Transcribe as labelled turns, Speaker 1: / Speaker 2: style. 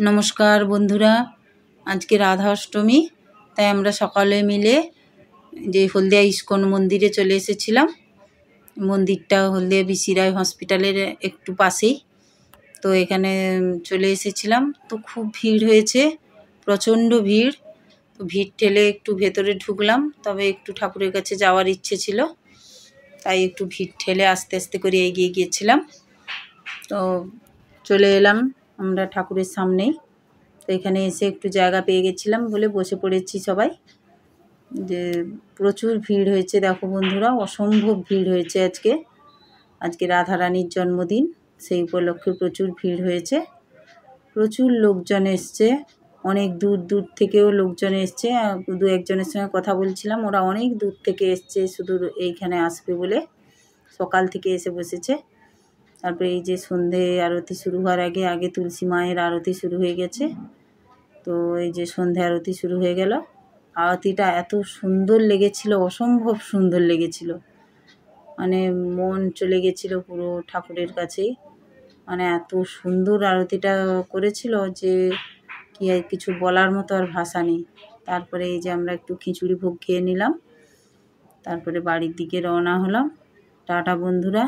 Speaker 1: নমস্কার বন্ধুরা, আজকে রাধা অষ্টমী, তাই আমরা সকালে মিলে যে হলদিয়া ইস্কন মন্দিরে চলে এসেছিলাম। মন্দিরটা হলদিয়া বিসি রায় হসপিটালের একটু পাশেই। তো এখানে চলে এসেছিলাম। তো খুব ভিড় হয়েছে, প্রচণ্ড ভিড়। তো ভিড় ঠেলে একটু ভেতরে ঢুকলাম, তবে একটু ঠাকুরের কাছে যাওয়ার ইচ্ছে ছিল, তাই একটু ভিড় ঠেলে আস্তে আস্তে করে এগিয়ে গিয়েছিলাম। তো চলে এলাম আমরা ঠাকুরের সামনেই। তো এখানে এসে একটু জায়গা পেয়ে গেছিলাম বলে বসে পড়েছি সবাই। যে প্রচুর ভিড় হয়েছে, দেখো বন্ধুরা, অসম্ভব ভিড় হয়েছে। আজকে রাধারানীর জন্মদিন, সেই উপলক্ষে প্রচুর ভিড় হয়েছে, প্রচুর লোকজন এসছে, অনেক দূর দূর থেকেও লোকজন এসছে। দু একজনের সঙ্গে কথা বলছিলাম, ওরা অনেক দূর থেকে এসছে শুধু এইখানে আসবে বলে, সকাল থেকে এসে বসেছে। তারপরে এই যে সন্ধে আরতি শুরু হওয়ার আগে তুলসী মায়ের আরতি শুরু হয়ে গেছে। তো এই যে সন্ধে আরতি শুরু হয়ে গেল। আরতিটা এত সুন্দর লেগেছিল, অসম্ভব সুন্দর লেগেছিল, মানে মন চলে গেছিল পুরো ঠাকুরের কাছেই। মানে এত সুন্দর আরতিটা করেছিল যে কি আর কিছু বলার মতো আর ভাষা নেই। তারপরে এই যে আমরা একটু খিচুড়ি ভোগ খেয়ে নিলাম, তারপরে বাড়ির দিকে রওনা হলাম। টাটা বন্ধুরা।